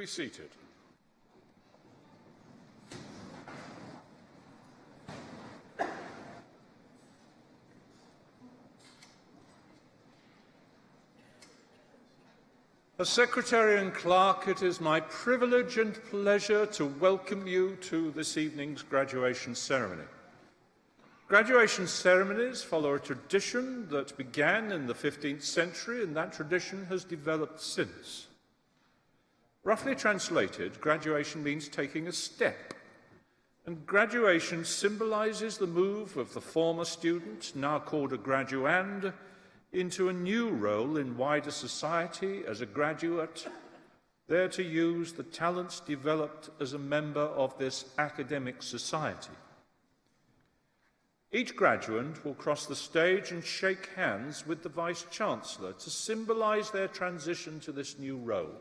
be seated. As Secretary and Clerk, it is my privilege and pleasure to welcome you to this evening's graduation ceremony. Graduation ceremonies follow a tradition that began in the 15th century, and that tradition has developed since. Roughly translated, graduation means taking a step, and graduation symbolises the move of the former student, now called a graduand, into a new role in wider society as a graduate, there to use the talents developed as a member of this academic society. Each graduand will cross the stage and shake hands with the Vice-Chancellor to symbolise their transition to this new role,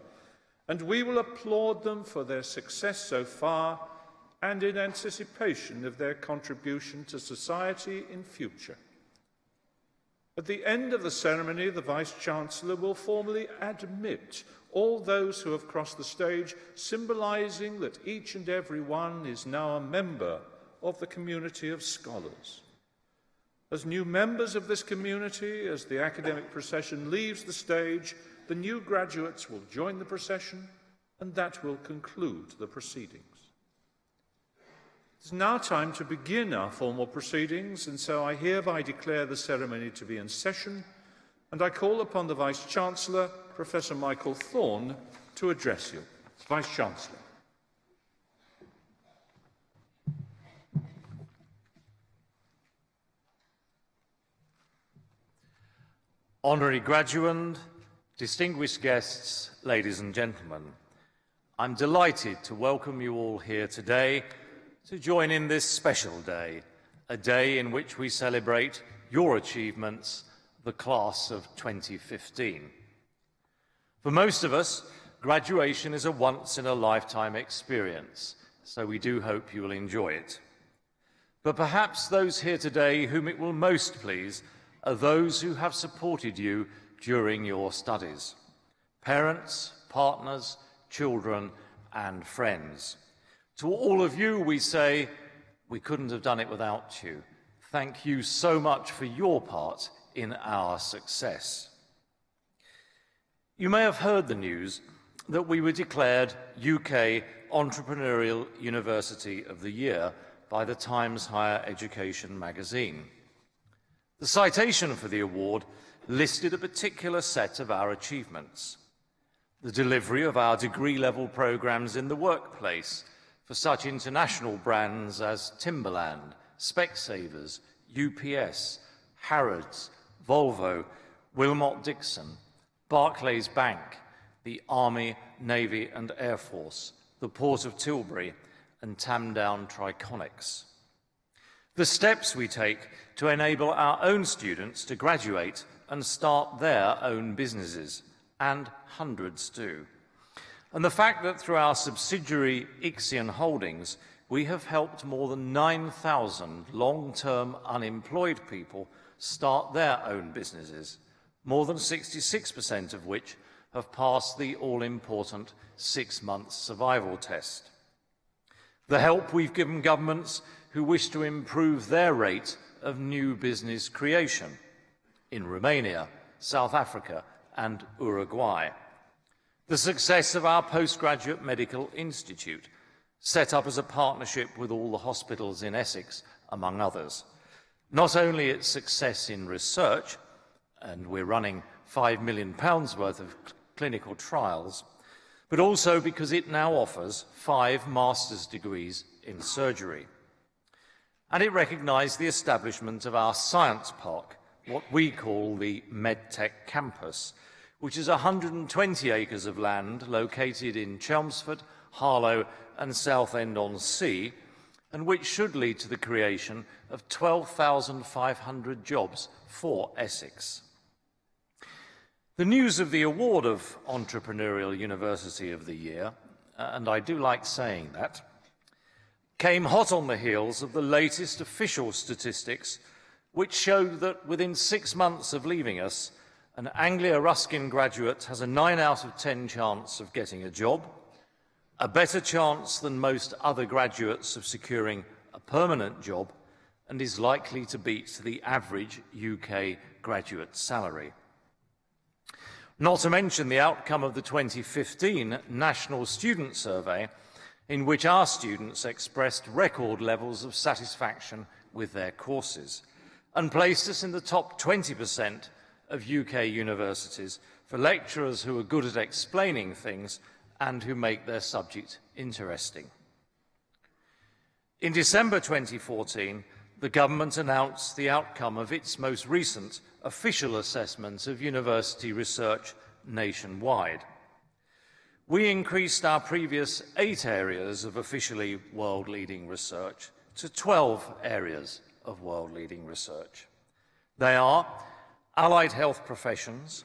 and we will applaud them for their success so far and in anticipation of their contribution to society in future. At the end of the ceremony, the Vice-Chancellor will formally admit all those who have crossed the stage, symbolising that each and every one is now a member of the community of scholars. As new members of this community, as the academic procession leaves the stage, the new graduates will join the procession, and that will conclude the proceedings. It's now time to begin our formal proceedings, and so I hereby declare the ceremony to be in session, and I call upon the Vice-Chancellor, Professor Michael Thorne, to address you. Vice-Chancellor. Honorary graduand, distinguished guests, ladies and gentlemen, I'm delighted to welcome you all here today to join in this special day, a day in which we celebrate your achievements, the class of 2015. For most of us, graduation is a once-in-a-lifetime experience, so we do hope you will enjoy it. But perhaps those here today whom it will most please are those who have supported you during your studies: parents, partners, children, and friends. To all of you, we say, we couldn't have done it without you. Thank you so much for your part in our success. You may have heard the news that we were declared UK Entrepreneurial University of the Year by the Times Higher Education magazine. The citation for the award listed a particular set of our achievements: the delivery of our degree-level programmes in the workplace for such international brands as Timberland, Specsavers, UPS, Harrods, Volvo, Wilmot Dixon, Barclays Bank, the Army, Navy and Air Force, the Port of Tilbury and Tamdown Triconics. The steps we take to enable our own students to graduate and start their own businesses, and hundreds do. And the fact that through our subsidiary Ixion Holdings, we have helped more than 9,000 long-term unemployed people start their own businesses, more than 66% of which have passed the all-important 6-month survival test. The help we've given governments who wish to improve their rate of new business creation in Romania, South Africa, and Uruguay. The success of our postgraduate medical institute, set up as a partnership with all the hospitals in Essex, among others. Not only its success in research, and we're running £5 million worth of clinical trials, but also because it now offers 5 master's degrees in surgery. And it recognised the establishment of our science park, what we call the MedTech campus, which is 120 acres of land located in Chelmsford, Harlow and Southend-on-Sea, and which should lead to the creation of 12,500 jobs for Essex. The news of the award of Entrepreneurial University of the Year, and I do like saying that, came hot on the heels of the latest official statistics, which showed that within 6 months of leaving us, an Anglia Ruskin graduate has a 9 out of 10 chance of getting a job, a better chance than most other graduates of securing a permanent job, and is likely to beat the average UK graduate salary. Not to mention the outcome of the 2015 National Student Survey, in which our students expressed record levels of satisfaction with their courses and placed us in the top 20% of UK universities for lecturers who are good at explaining things and who make their subject interesting. In December 2014, the government announced the outcome of its most recent official assessment of university research nationwide. We increased our previous 8 areas of officially world-leading research to 12 areas of world-leading research. They are allied health professions,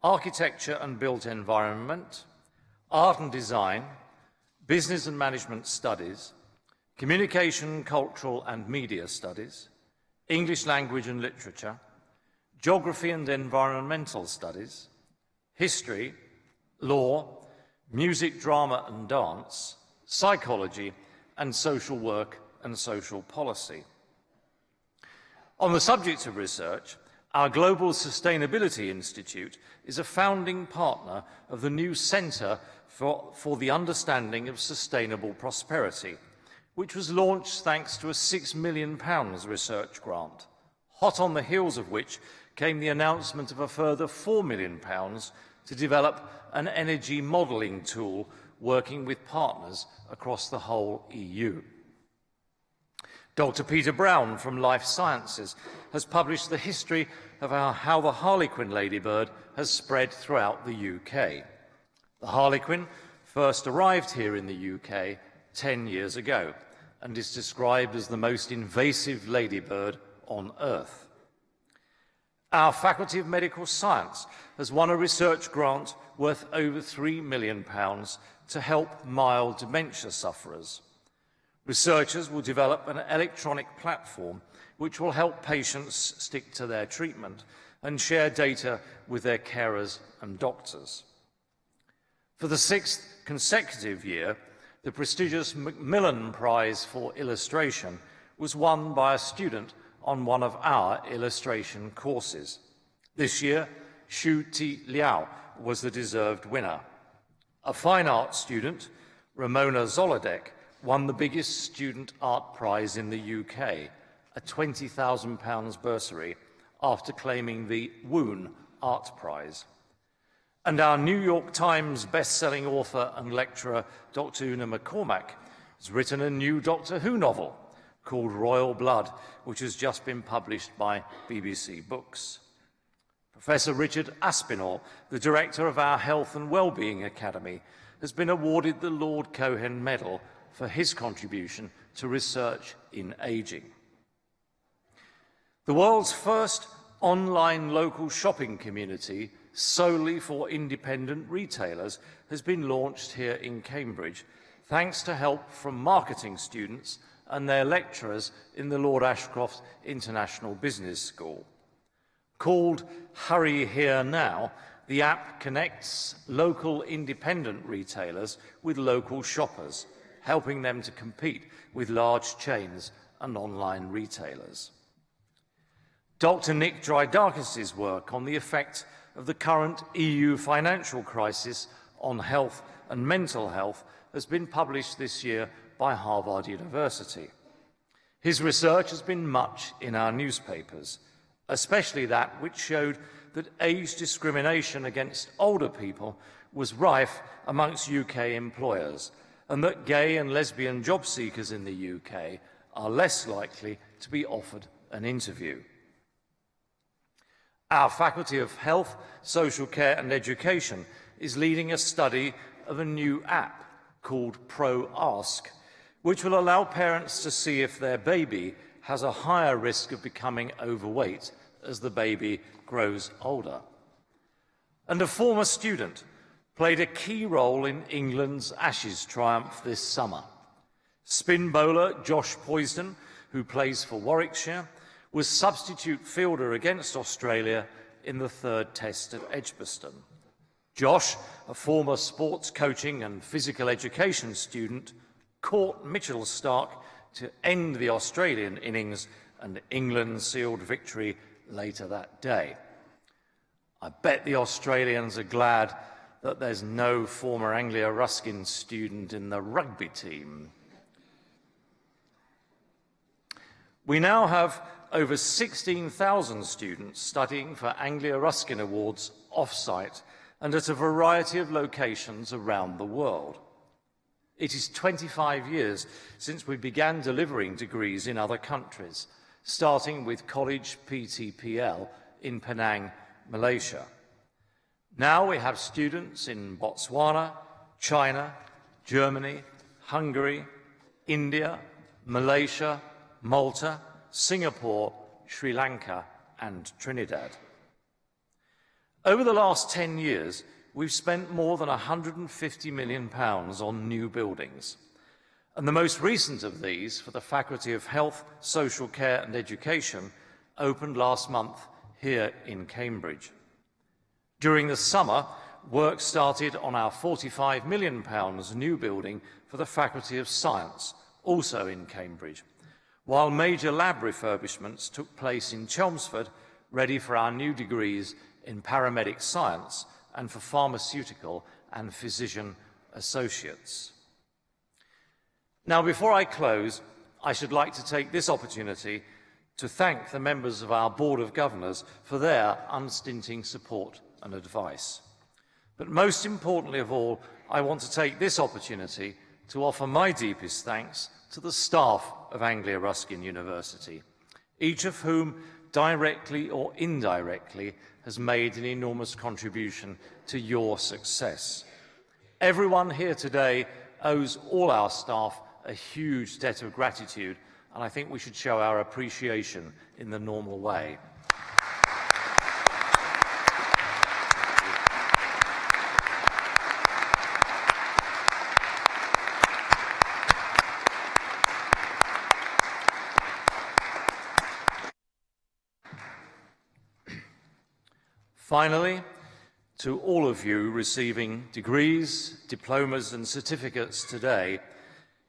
architecture and built environment, art and design, business and management studies, communication, cultural and media studies, English language and literature, geography and environmental studies, history, law, music, drama and dance, psychology, and social work and social policy. On the subject of research, our Global Sustainability Institute is a founding partner of the new Centre for the Understanding of Sustainable Prosperity, which was launched thanks to a £6 million research grant, hot on the heels of which came the announcement of a further £4 million to develop an energy modelling tool working with partners across the whole EU. Dr. Peter Brown from Life Sciences has published the history of how the harlequin ladybird has spread throughout the UK. The harlequin first arrived here in the UK 10 years ago and is described as the most invasive ladybird on Earth. Our Faculty of Medical Science has won a research grant worth over £3 million to help mild dementia sufferers. Researchers will develop an electronic platform which will help patients stick to their treatment and share data with their carers and doctors. For the 6th consecutive year, the prestigious Macmillan Prize for Illustration was won by a student on one of our illustration courses. This year, Xu Ti Liao was the deserved winner. A fine arts student, Ramona Zolodek, won the biggest student art prize in the UK, a £20,000 bursary, after claiming the Woon Art Prize. And our New York Times best-selling author and lecturer, Dr. Una McCormack, has written a new Doctor Who novel called Royal Blood, which has just been published by BBC Books. Professor Richard Aspinall, the director of our Health and Wellbeing Academy, has been awarded the Lord Cohen Medal for his contribution to research in ageing. The world's first online local shopping community solely for independent retailers has been launched here in Cambridge, thanks to help from marketing students and their lecturers in the Lord Ashcroft International Business School. Called Hurry Here Now, the app connects local independent retailers with local shoppers, helping them to compete with large chains and online retailers. Dr. Nick Drydarkis's work on the effect of the current EU financial crisis on health and mental health has been published this year by Harvard University. His research has been much in our newspapers, especially that which showed that age discrimination against older people was rife amongst UK employers, and that gay and lesbian job seekers in the UK are less likely to be offered an interview. Our Faculty of Health, Social Care and Education is leading a study of a new app called Pro-Ask, which will allow parents to see if their baby has a higher risk of becoming overweight as the baby grows older. And a former student played a key role in England's Ashes triumph this summer. Spin bowler Josh Poysden, who plays for Warwickshire, was substitute fielder against Australia in the 3rd Test at Edgbaston. Josh, a former sports coaching and physical education student, caught Mitchell Stark to end the Australian innings, and England sealed victory later that day. I bet the Australians are glad that there's no former Anglia Ruskin student in the rugby team. We now have over 16,000 students studying for Anglia Ruskin Awards off-site and at a variety of locations around the world. It is 25 years since we began delivering degrees in other countries, starting with College PTPL in Penang, Malaysia. Now we have students in Botswana, China, Germany, Hungary, India, Malaysia, Malta, Singapore, Sri Lanka, and Trinidad. Over the last 10 years, we've spent more than £150 million on new buildings. And the most recent of these, for the Faculty of Health, Social Care and Education, opened last month here in Cambridge. During the summer, work started on our £45 million new building for the Faculty of Science, also in Cambridge, while major lab refurbishments took place in Chelmsford, ready for our new degrees in paramedic science and for pharmaceutical and physician associates. Now, before I close, I should like to take this opportunity to thank the members of our Board of Governors for their unstinting support and advice. But most importantly of all, I want to take this opportunity to offer my deepest thanks to the staff of Anglia Ruskin University, each of whom, directly or indirectly, has made an enormous contribution to your success. Everyone here today owes all our staff a huge debt of gratitude, and I think we should show our appreciation in the normal way. Finally, to all of you receiving degrees, diplomas and certificates today,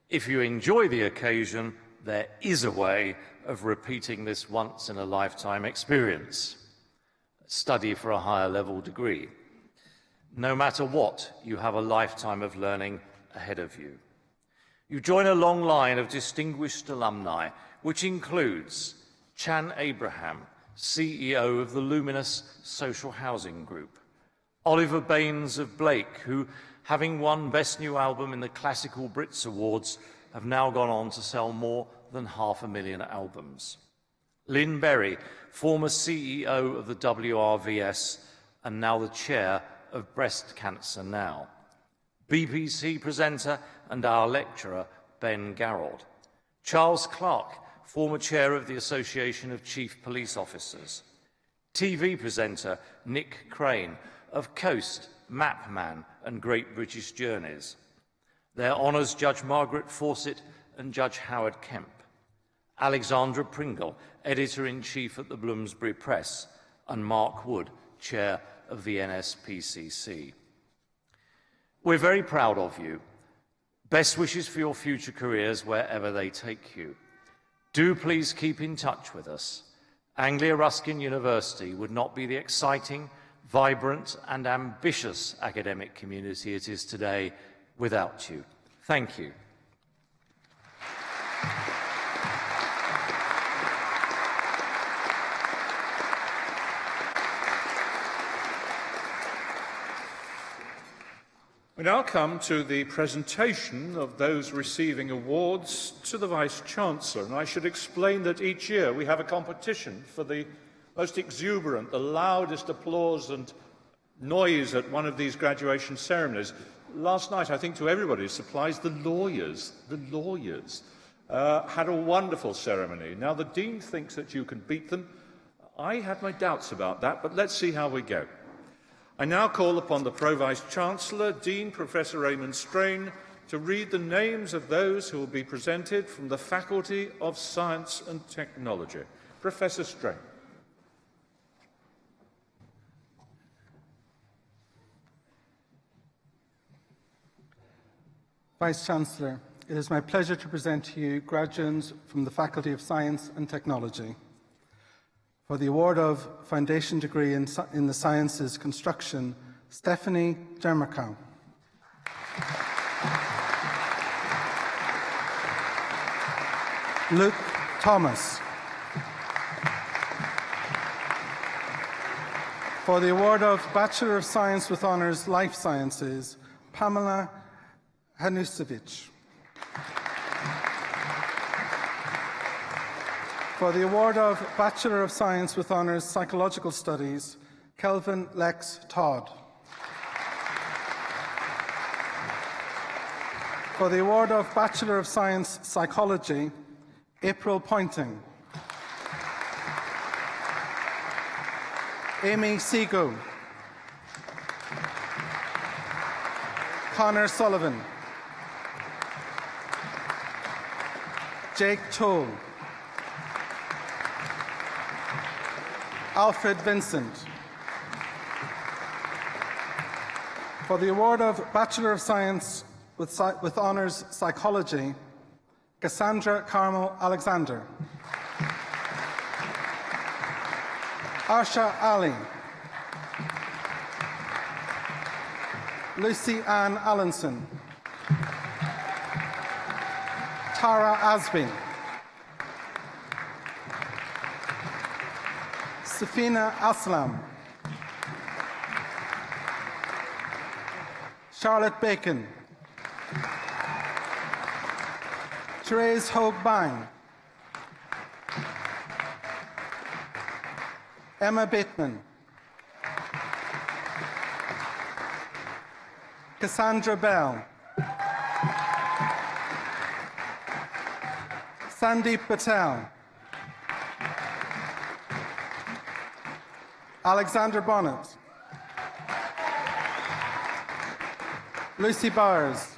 if you enjoy the occasion, there is a way of repeating this once-in-a-lifetime experience. Study for a higher level degree. No matter what, you have a lifetime of learning ahead of you. You join a long line of distinguished alumni, which includes Chan Abraham, CEO of the Luminous Social Housing Group, Oliver Baines of Blake, who, having won Best New Album in the Classical Brits Awards, have now gone on to sell more than 500,000 albums. Lynn Berry, former CEO of the WRVS and now the chair of Breast Cancer Now. BBC presenter and our lecturer, Ben Garrod. Charles Clarke, former chair of the Association of Chief Police Officers. TV presenter Nick Crane of Coast, Mapman and Great British Journeys. Their honours Judge Margaret Fawcett and Judge Howard Kemp. Alexandra Pringle, editor-in-chief at the Bloomsbury Press, and Mark Wood, chair of the NSPCC. We're very proud of you. Best wishes for your future careers wherever they take you. Do please keep in touch with us. Anglia Ruskin University would not be the exciting, vibrant and ambitious academic community it is today without you. Thank you. We now come to the presentation of those receiving awards to the Vice-Chancellor, and I should explain that each year we have a competition for the most exuberant, the loudest applause and noise at one of these graduation ceremonies. Last night, I think to everybody's surprise, the lawyers had a wonderful ceremony. Now, the Dean thinks that you can beat them. I had my doubts about that, but let's see how we go. I now call upon the Pro-Vice-Chancellor, Dean Professor Raymond Strain, to read the names of those who will be presented from the Faculty of Science and Technology. Professor Strain. Vice-Chancellor, it is my pleasure to present to you graduates from the Faculty of Science and Technology for the award of Foundation Degree in the Sciences Construction, Stephanie Jermakow. Luke Thomas. For the award of Bachelor of Science with Honours Life Sciences, Pamela Hanusevic. For the award of Bachelor of Science with Honours Psychological Studies, Kelvin Lex Todd. For the award of Bachelor of Science Psychology, April Pointing. Amy Seago. Connor Sullivan. Jake Toll. Alfred Vincent. For the award of Bachelor of Science with Honours Psychology, Cassandra Carmel Alexander. Arsha Ali. Lucy Ann Allenson. Tara Asby. Safina Aslam. Charlotte Bacon. Therese Hogue Bang. Emma Bateman. Cassandra Bell. Sandeep Patel. Alexander Bonnet. Lucy Bowers.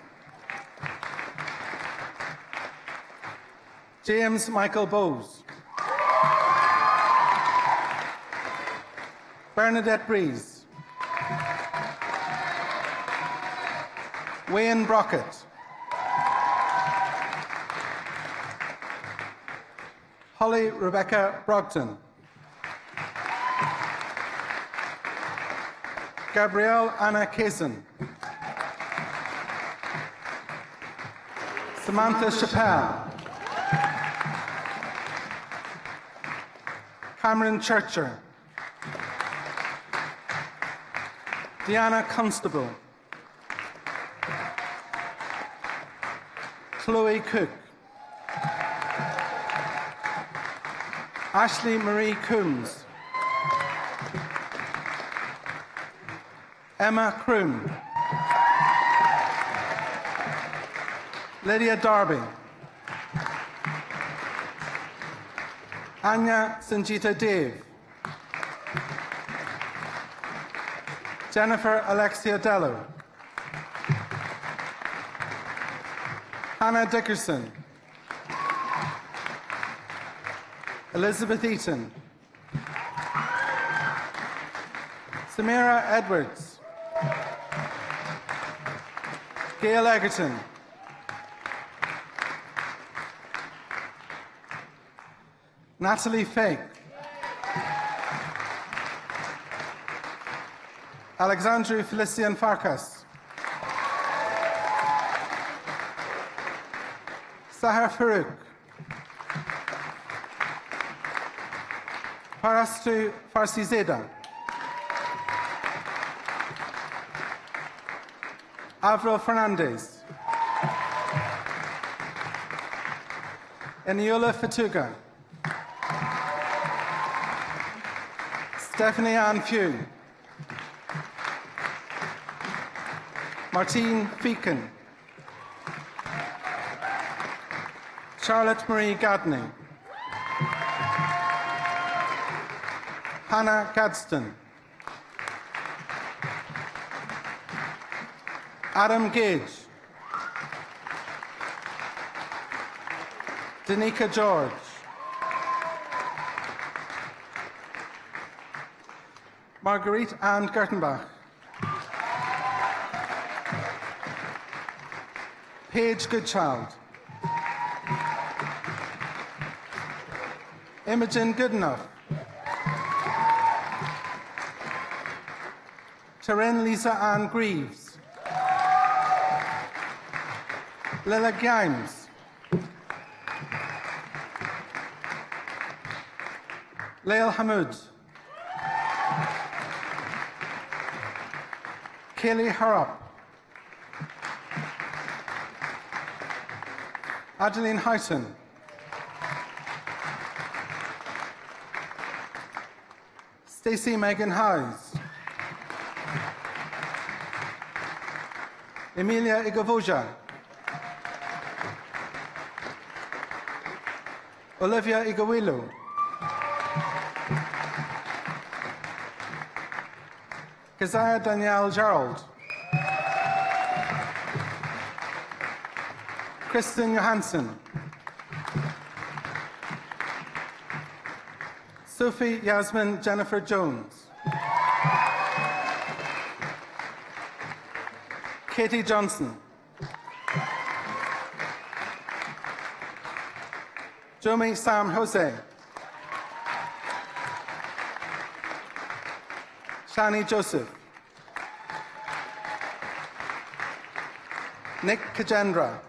James Michael Bowes. Bernadette Breeze. Wayne Brockett. Holly Rebecca Brogton. Gabrielle Anna Kaysen. Samantha Chappelle. Cameron Churcher. Deanna Constable. Chloe Cook. Ashley Marie Coombs. Emma Kroom. Lydia Darby. Anya Sanjita Dave. Jennifer Alexia Dello. Hannah Dickerson. Elizabeth Eaton. Samira Edwards. Gail Egerton. Natalie Fake. Alexandru Felician Farkas. Sahar Farouk. Parastu Farsizeda. Avril Fernandez. Eniola Fatuga. Stephanie Ann Few. Martine Feakin. Charlotte Marie Gadney. Hannah Gadsden. Adam Gage. Danica George. Marguerite Ann Gertenbach. Paige Goodchild. Imogen Goodenough. Taryn Lisa Ann Greaves. Lila Gimes. Lael Hamoud. Kaylee Harrop. Adeline Houghton. Stacey Megan Howes. Emilia Igavoja. Olivia Igawilo. Keziah Danielle Gerald. Kristen Johansson. Sophie Yasmin Jennifer Jones. Katie Johnson. Jomi Sam Jose. Shani Joseph. Nick Kajendra.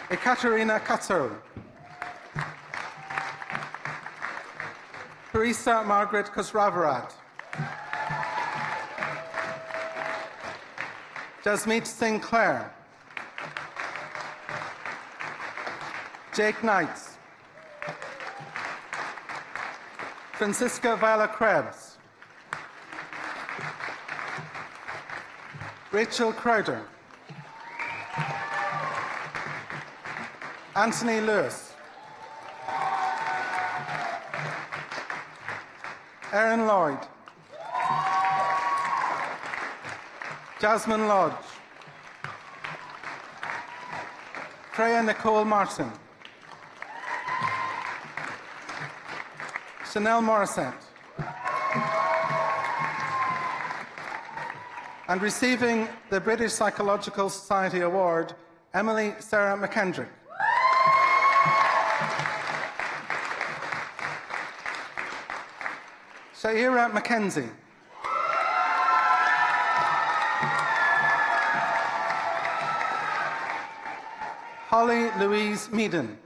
Ekaterina Katsuro. Teresa Margaret Khosravarat. Jasmeet Sinclair. Jake Knights. Francisca Viola Krebs. Rachel Crowder. Anthony Lewis. Aaron Lloyd. Jasmine Lodge. Freya Nicole Martin. Chanel Morissette. And receiving the British Psychological Society Award, Emily Sarah McKendrick. Shaira Mackenzie. Holly Louise Meaden.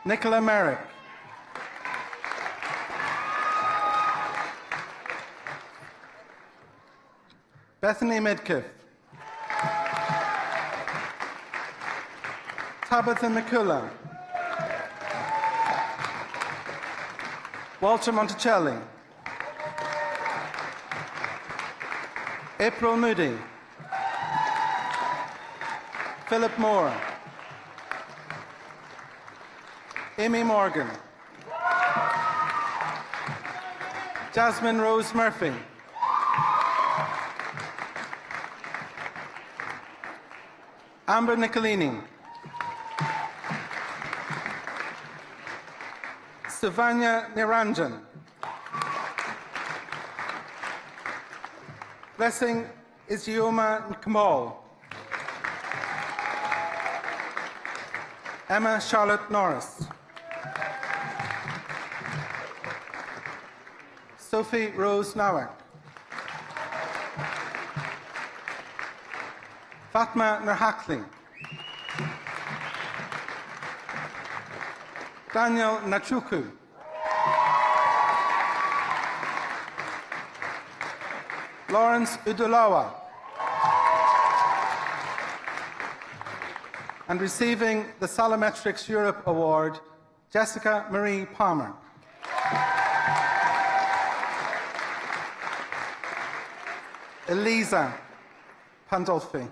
Nicola Merrick. Bethany Midkiff. Tabitha McCullough. Walter Monticelli. April Moody. Philip Moore. Amy Morgan. Jasmine Rose Murphy. Amber Nicolini. Savanya Niranjan. Blessing Isioma Kamal. Emma Charlotte Norris. Sophie Rose Nowak. Fatma Nurhakli. Daniel Nachuku. Lawrence Udulawa. And receiving the Salometrics Europe Award, Jessica Marie Palmer. Eliza Pandolfi.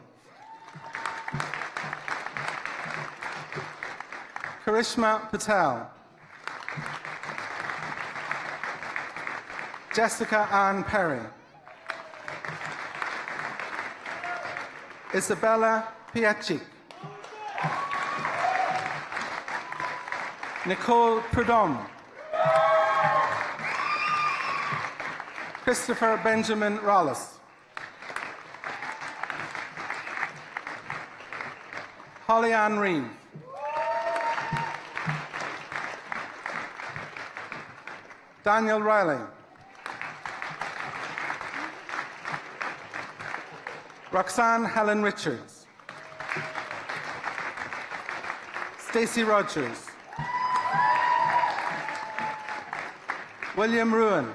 Karishma Patel. Jessica Ann Perry. Isabella Piacic. Nicole Prudhomme. Christopher Benjamin Rollis. Holly Ann Reeve. Daniel Riley. Roxanne Helen Richards. Stacey Rogers. William Ruin.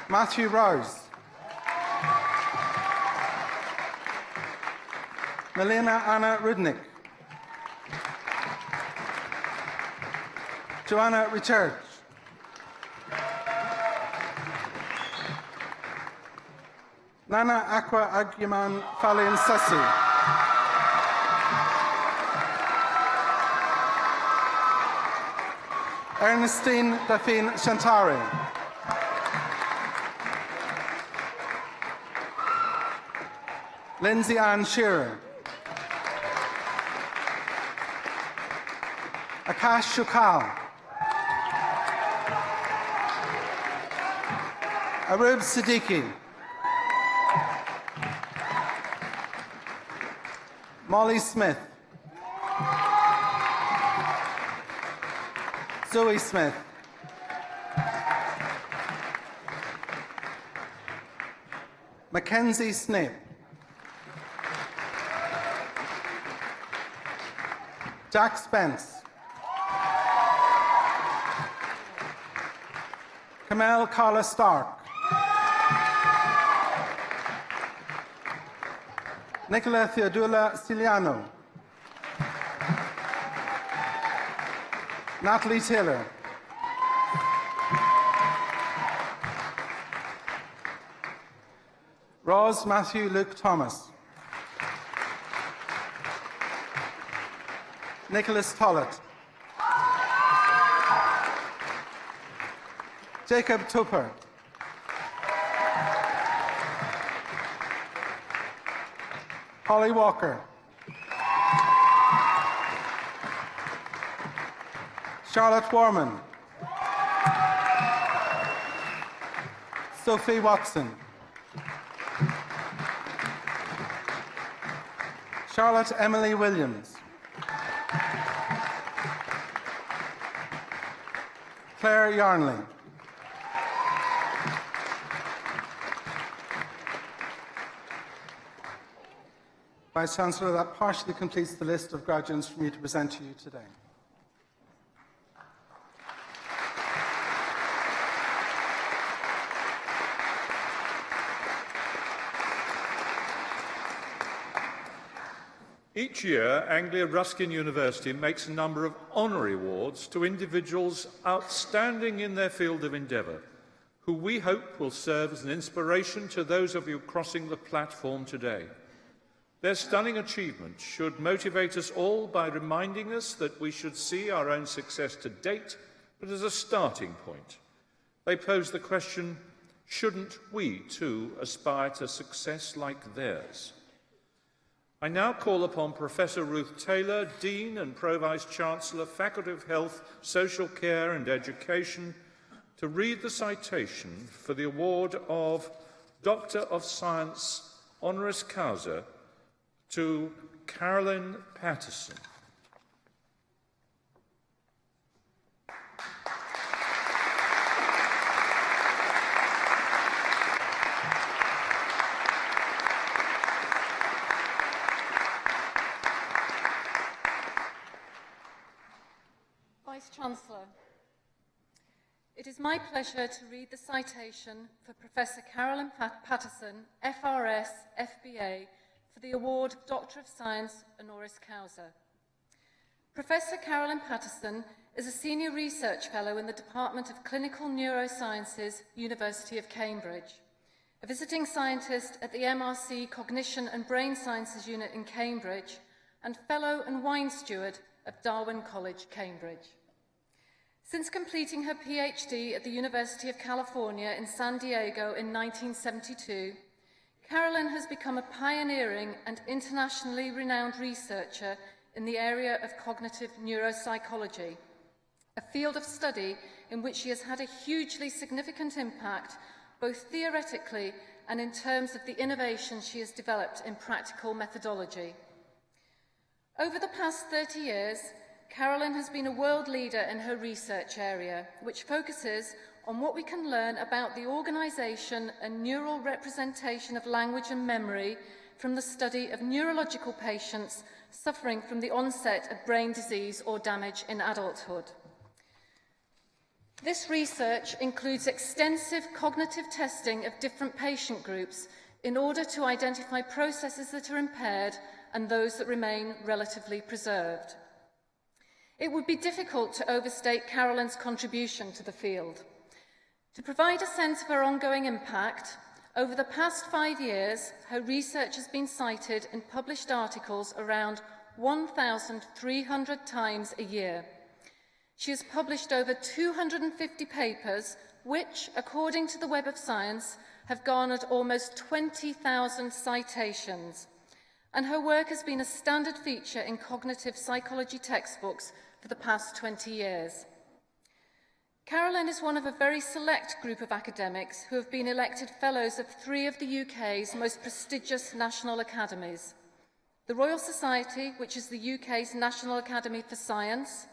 Matthew Rose. Melina Anna Rudnick. Joanna Richard. Nana Aqua Agyaman Falin Sassi. Ernestine Dafine Shantari. Lindsay Ann Shearer. Akash Shukal. Arub Siddiqui. Molly Smith. Zoe Smith. Mackenzie Snape. Jack Spence. Kamel Carla Stark. Nicola Theodula Stiliano. Natalie Taylor. Ross Matthew Luke Thomas. Nicholas Tollett. Jacob Tupper. Holly Walker. Charlotte Warman. Sophie Watson. Charlotte Emily Williams. Claire Yarnley. Vice-Chancellor, that partially completes the list of graduates for me to present to you today. Each year, Anglia Ruskin University makes a number of honorary awards to individuals outstanding in their field of endeavour, who we hope will serve as an inspiration to those of you crossing the platform today. Their stunning achievement should motivate us all by reminding us that we should see our own success to date, but as a starting point. They pose the question, shouldn't we too aspire to success like theirs? I now call upon Professor Ruth Taylor, Dean and Pro-Vice-Chancellor, Faculty of Health, Social Care and Education, to read the citation for the award of Doctor of Science honoris causa to Carolyn Patterson. Vice-Chancellor, it is my pleasure to read the citation for Professor Carolyn Patterson, FRS, FBA, for the award of Doctor of Science honoris causa. Professor Carolyn Patterson is a Senior Research Fellow in the Department of Clinical Neurosciences, University of Cambridge, a Visiting Scientist at the MRC Cognition and Brain Sciences Unit in Cambridge, and Fellow and Wine Steward at Darwin College, Cambridge. Since completing her PhD at the University of California in San Diego in 1972, Carolyn has become a pioneering and internationally renowned researcher in the area of cognitive neuropsychology. a field of study in which she has had a hugely significant impact, both theoretically and in terms of the innovation she has developed in practical methodology. Over the past 30 years, Carolyn has been a world leader in her research area, which focuses on what we can learn about the organisation and neural representation of language and memory from the study of neurological patients suffering from the onset of brain disease or damage in adulthood. This research includes extensive cognitive testing of different patient groups in order to identify processes that are impaired and those that remain relatively preserved. It would be difficult to overstate Carolyn's contribution to the field. To provide a sense of her ongoing impact, over the past 5 years, her research has been cited in published articles around 1,300 times a year. She has published over 250 papers, which, according to the Web of Science, have garnered almost 20,000 citations. And her work has been a standard feature in cognitive psychology textbooks for the past 20 years. Carolyn is one of a very select group of academics who have been elected fellows of 3 of the UK's most prestigious national academies: the Royal Society, which is the UK's National Academy for Science;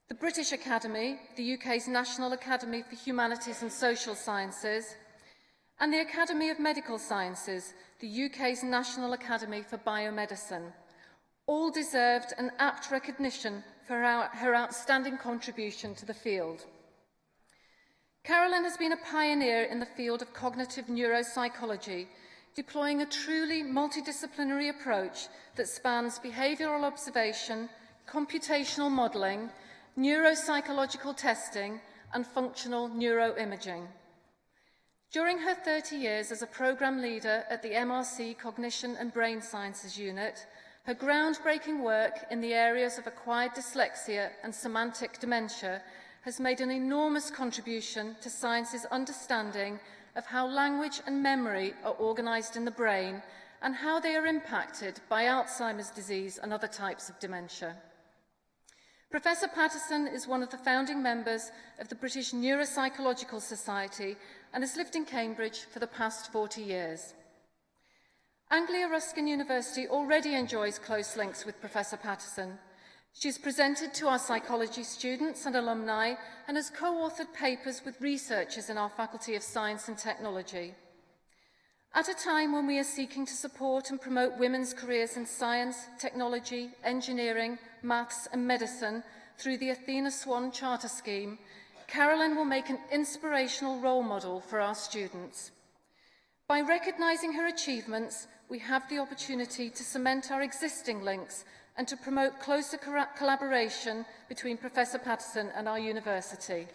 the British Academy, the UK's National Academy for Humanities and Social Sciences; and the Academy of Medical Sciences, the UK's National Academy for Biomedicine. All deserved an apt recognition for her outstanding contribution to the field. Carolyn has been a pioneer in the field of cognitive neuropsychology, deploying a truly multidisciplinary approach that spans behavioural observation, computational modelling, neuropsychological testing, and functional neuroimaging. During her 30 years as a programme leader at the MRC Cognition and Brain Sciences Unit, her groundbreaking work in the areas of acquired dyslexia and semantic dementia has made an enormous contribution to science's understanding of how language and memory are organised in the brain and how they are impacted by Alzheimer's disease and other types of dementia. Professor Patterson is one of the founding members of the British Neuropsychological Society and has lived in Cambridge for the past 40 years. Anglia Ruskin University already enjoys close links with Professor Patterson. She has presented to our psychology students and alumni and has co-authored papers with researchers in our Faculty of Science and Technology. At a time when we are seeking to support and promote women's careers in science, technology, engineering, maths and medicine through the Athena Swan Charter Scheme, Carolyn will make an inspirational role model for our students. By recognising her achievements, we have the opportunity to cement our existing links and to promote closer collaboration between Professor Patterson and our university.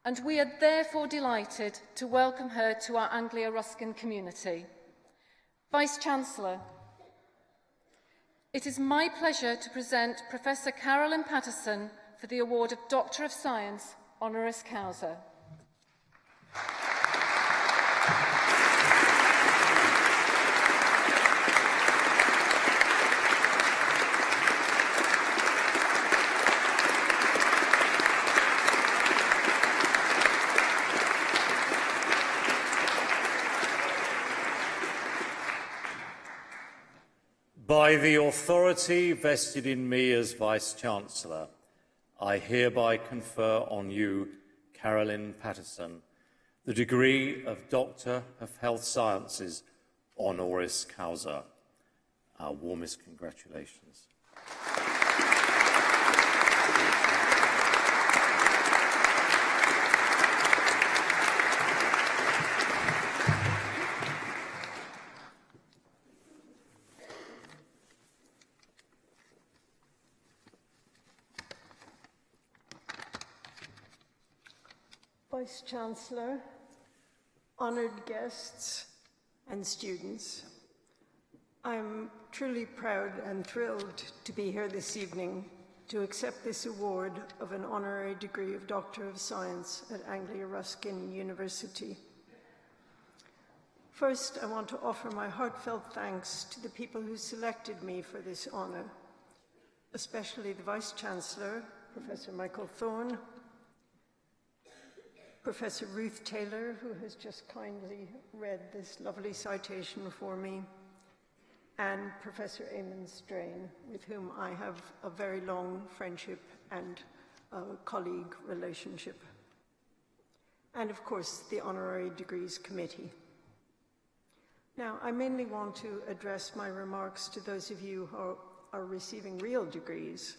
And we are therefore delighted to welcome her to our Anglia Ruskin community. Vice-Chancellor, it is my pleasure to present Professor Carolyn Patterson for the award of Doctor of Science, honoris causa. By the authority vested in me as Vice-Chancellor, I hereby confer on you, Carolyn Patterson, the degree of Doctor of Health Sciences, honoris causa. Our warmest congratulations. Vice-Chancellor, honoured guests and students, I'm truly proud and thrilled to be here this evening to accept this award of an honorary degree of Doctor of Science at Anglia Ruskin University. First, I want to offer my heartfelt thanks to the people who selected me for this honour, especially the Vice-Chancellor, Professor Michael Thorne, Professor Ruth Taylor, who has just kindly read this lovely citation for me, and Professor Eamon Strain, with whom I have a very long friendship and colleague relationship. And of course, the Honorary Degrees Committee. Now, I mainly want to address my remarks to those of you who are receiving real degrees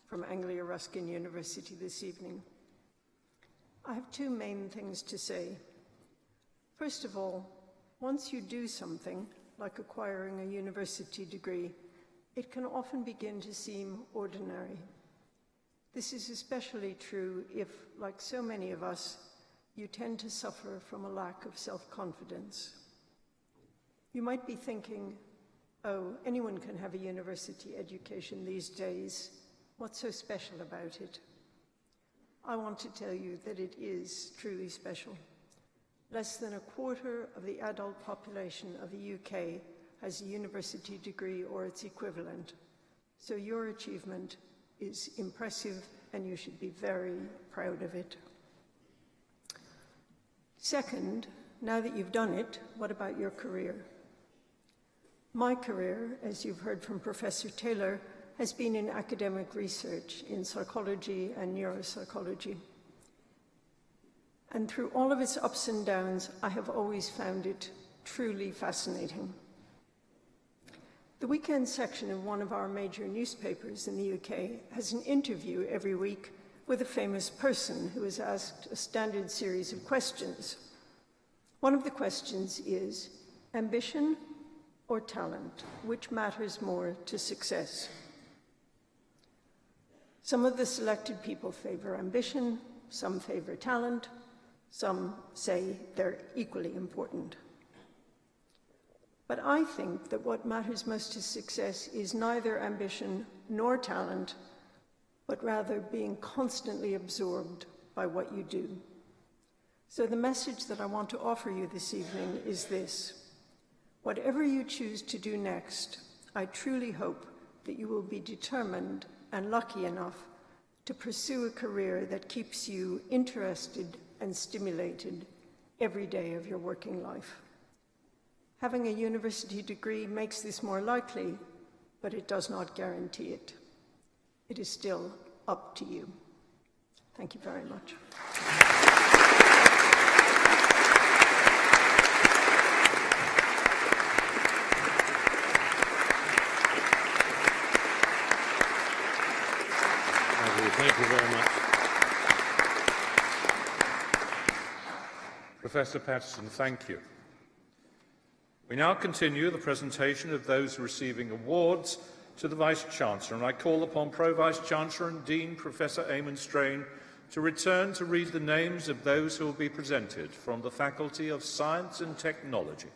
from Anglia Ruskin University this evening. I have two main things to say. First of all, once you do something, like acquiring a university degree, it can often begin to seem ordinary. This is especially true if, like so many of us, you tend to suffer from a lack of self-confidence. You might be thinking, oh, anyone can have a university education these days. What's so special about it? I want to tell you that it is truly special. Less than a quarter of the adult population of the UK has a university degree or its equivalent. So your achievement is impressive and you should be very proud of it. Second, now that you've done it, what about your career? My career, as you've heard from Professor Taylor, has been in academic research in psychology and neuropsychology. And through all of its ups and downs, I have always found it truly fascinating. The weekend section of one of our major newspapers in the UK has an interview every week with a famous person who is asked a standard series of questions. One of the questions is, ambition or talent, which matters more to success? Some of the selected people favor ambition, some favor talent, some say they're equally important. But I think that what matters most to success is neither ambition nor talent, but rather being constantly absorbed by what you do. So the message that I want to offer you this evening is this. Whatever you choose to do next, I truly hope that you will be determined and lucky enough to pursue a career that keeps you interested and stimulated every day of your working life. Having a university degree makes this more likely, but it does not guarantee it. It is still up to you. Thank you very much. Thank you very much. Professor Patterson, thank you. We now continue the presentation of those receiving awards to the Vice-Chancellor, and I call upon Pro-Vice-Chancellor and Dean Professor Eamon Strain to return to read the names of those who will be presented from the Faculty of Science and Technology.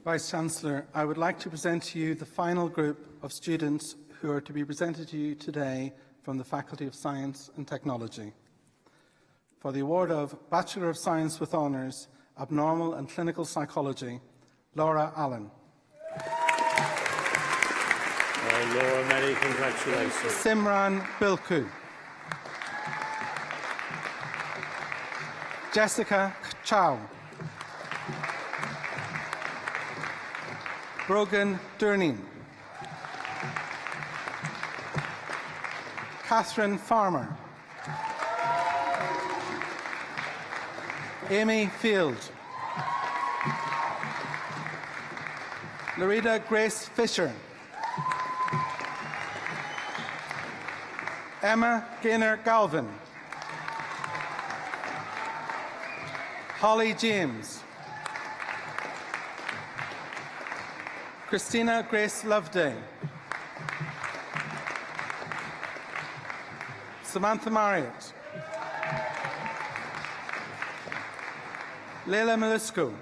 Vice-Chancellor, I would like to present to you the final group of students who are to be presented to you today from the Faculty of Science and Technology. For the award of Bachelor of Science with Honours, Abnormal and Clinical Psychology, Laura Allen. Laura, many congratulations. Simran Bilku. Jessica Chow. Brogan Durnin. Catherine Farmer. Amy Field. Loretta Grace Fisher. Emma Gaynor Galvin. Holly James. Christina Grace Loveday. Samantha Marriott. Leila Melisco.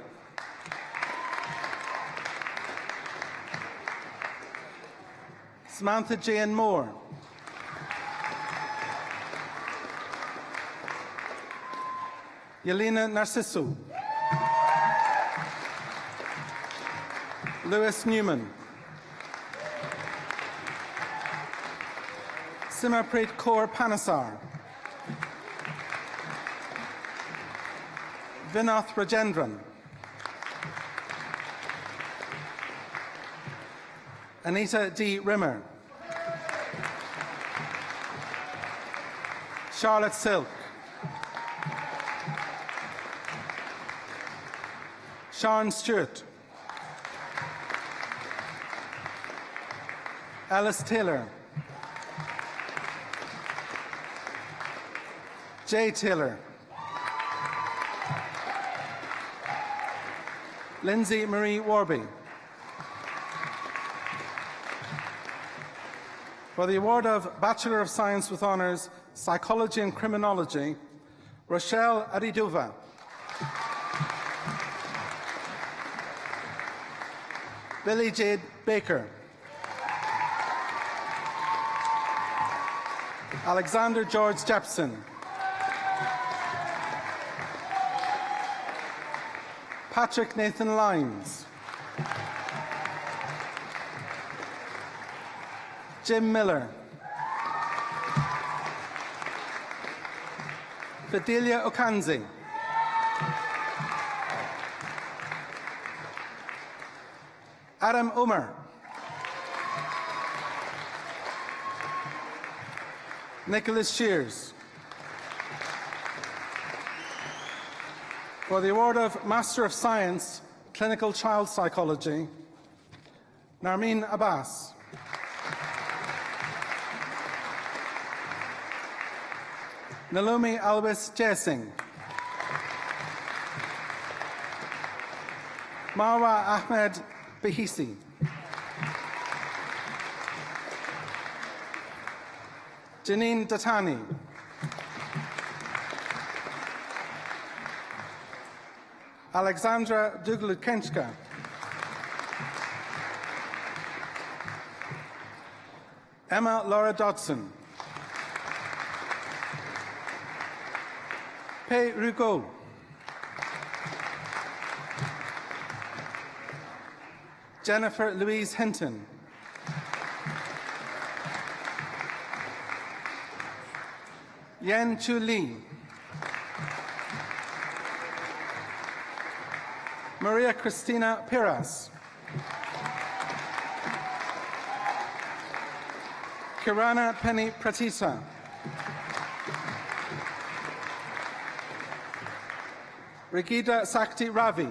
Samantha Jane Moore. Yelena Narciso. Lewis Newman. Simapreet Kaur Panasar. Vinath Rajendran. Anita D. Rimmer. Charlotte Silk. Sean Stewart. Alice Taylor. Jay Taylor. Lindsay Marie Warby. For the award of Bachelor of Science with Honours, Psychology and Criminology, Rochelle Adiduva. Billy Jade Baker. Alexander George Jepson. Patrick Nathan Lyons. Jim Miller. Fidelia Okanzi. Adam Umar. Nicholas Shears. For the award of Master of Science, Clinical Child Psychology, Narmeen Abbas. Nalumi Albis Jaisingh. Marwa Ahmed Bahisi. Janine Datani. Alexandra Duglukenchka. Emma Laura Dodson. Pei Rugo. Jennifer Louise Hinton. Yen Chu Lee. Maria Cristina Piras. Kirana Penny Pratita. Rigida Sakti Ravi.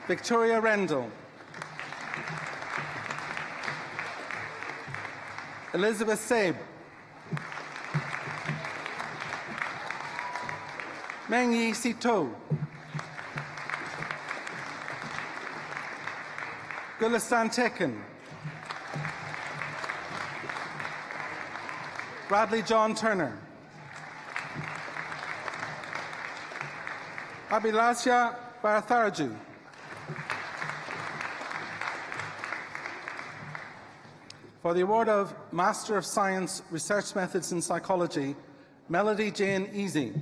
Victoria Rendell. Elizabeth Sabe. Meng Yi Sito. Gulistan Tekin. Bradley John Turner. Abilasya Baratharaju. For the award of Master of Science, Research Methods in Psychology, Melody Jane Easy.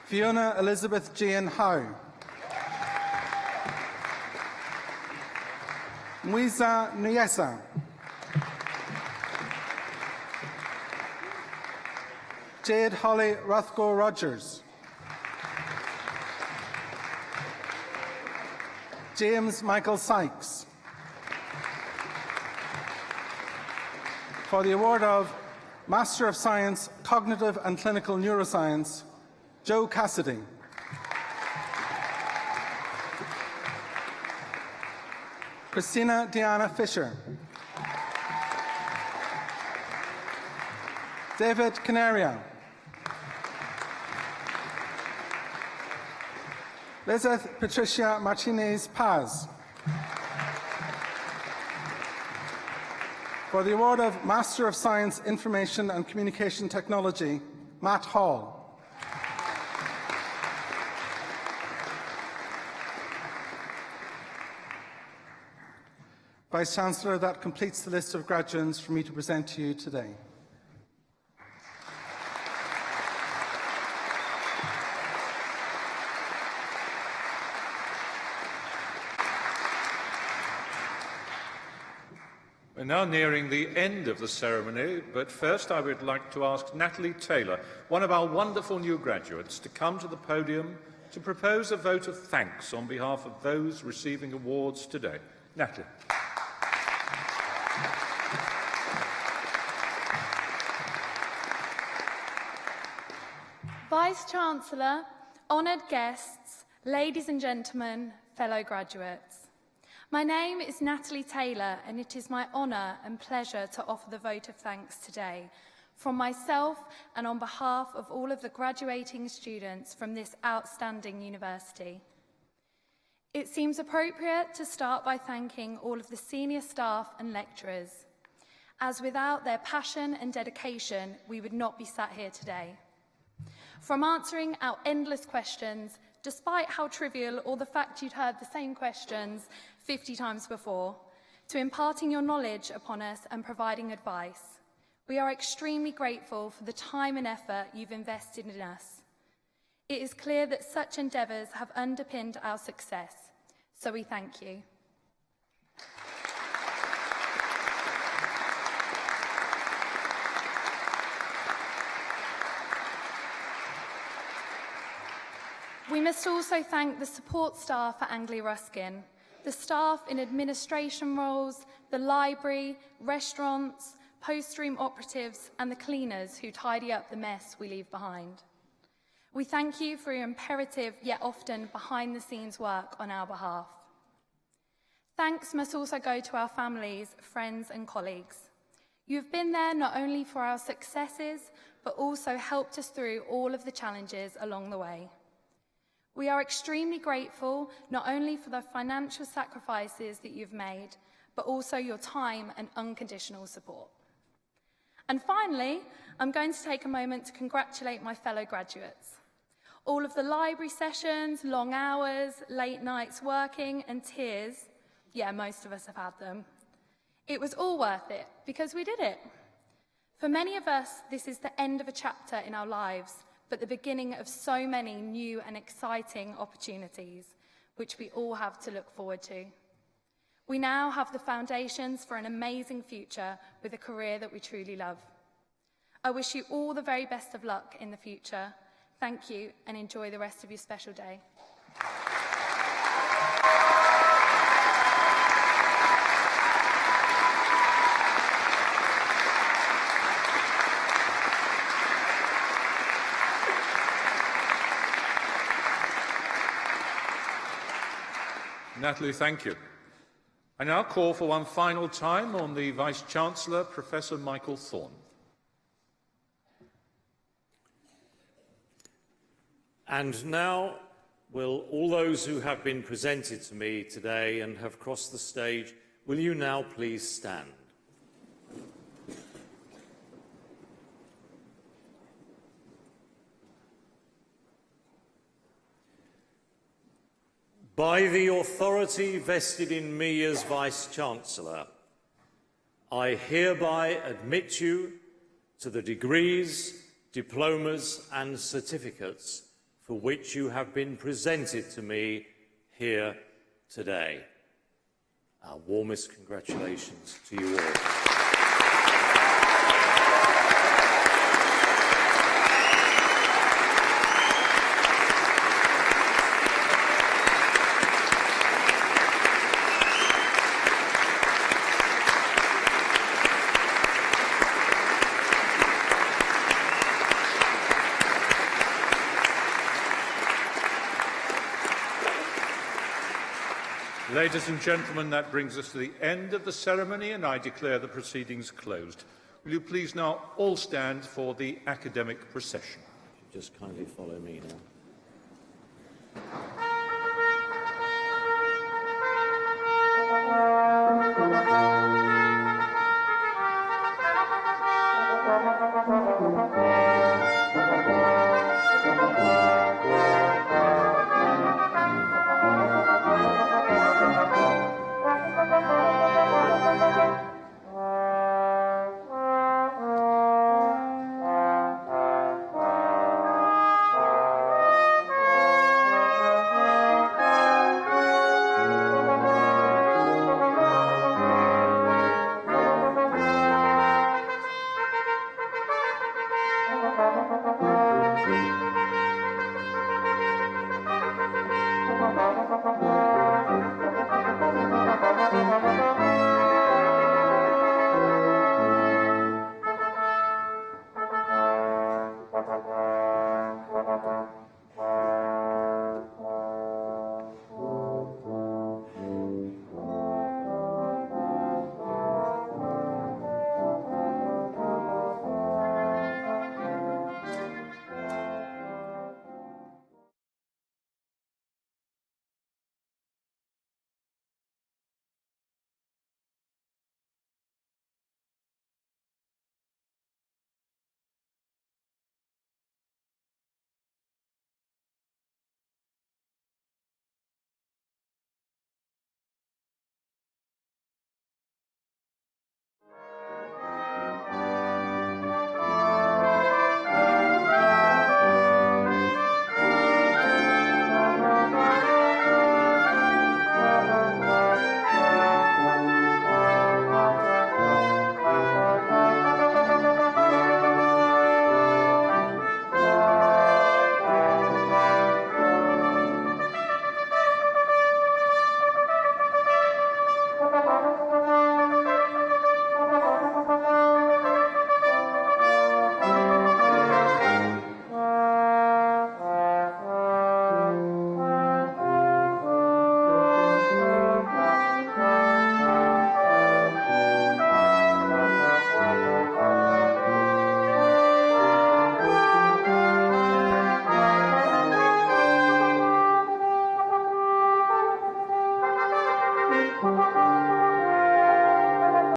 Fiona Elizabeth Jane Howe. Muiza Nyesa. Jade Holly Rothgo Rogers. James Michael Sykes. For the award of Master of Science, Cognitive and Clinical Neuroscience, Joe Cassidy. Christina Diana Fisher. David Canaria. Lizeth Patricia Martinez Paz. For the award of Master of Science, Information and Communication Technology, Matt Hall. Vice-Chancellor, that completes the list of graduates for me to present to you today. We're now nearing the end of the ceremony, but first I would like to ask Natalie Taylor, one of our wonderful new graduates, to come to the podium to propose a vote of thanks on behalf of those receiving awards today. Natalie. Vice-Chancellor, honoured guests, ladies and gentlemen, fellow graduates. My name is Natalie Taylor, and it is my honour and pleasure to offer the vote of thanks today from myself and on behalf of all of the graduating students from this outstanding university. It seems appropriate to start by thanking all of the senior staff and lecturers, as without their passion and dedication, we would not be sat here today. From answering our endless questions, despite how trivial or the fact you'd heard the same questions 50 times before, to imparting your knowledge upon us and providing advice. We are extremely grateful for the time and effort you've invested in us. It is clear that such endeavours have underpinned our success, so we thank you. We must also thank the support staff at Anglia Ruskin, the staff in administration roles, the library, restaurants, post-room operatives and the cleaners who tidy up the mess we leave behind. We thank you for your imperative yet often behind-the-scenes work on our behalf. Thanks must also go to our families, friends and colleagues. You've been there not only for our successes, but also helped us through all of the challenges along the way. We are extremely grateful not only for the financial sacrifices that you've made, but also your time and unconditional support. And finally, I'm going to take a moment to congratulate my fellow graduates. All of the library sessions, long hours, late nights working and tears, yeah, most of us have had them. It was all worth it because we did it. For many of us, this is the end of a chapter in our lives, but the beginning of so many new and exciting opportunities, which we all have to look forward to. We now have the foundations for an amazing future with a career that we truly love. I wish you all the very best of luck in the future. Thank you and enjoy the rest of your special day. Natalie, thank you. I now call for one final time on the Vice-Chancellor, Professor Michael Thorne. And now, will all those who have been presented to me today and have crossed the stage, will you now please stand? By the authority vested in me as Vice-Chancellor, I hereby admit you to the degrees, diplomas and certificates for which you have been presented to me here today. Our warmest congratulations to you all. Ladies and gentlemen, that brings us to the end of the ceremony, and I declare the proceedings closed. Will you please now all stand for the academic procession? Just kindly follow me now.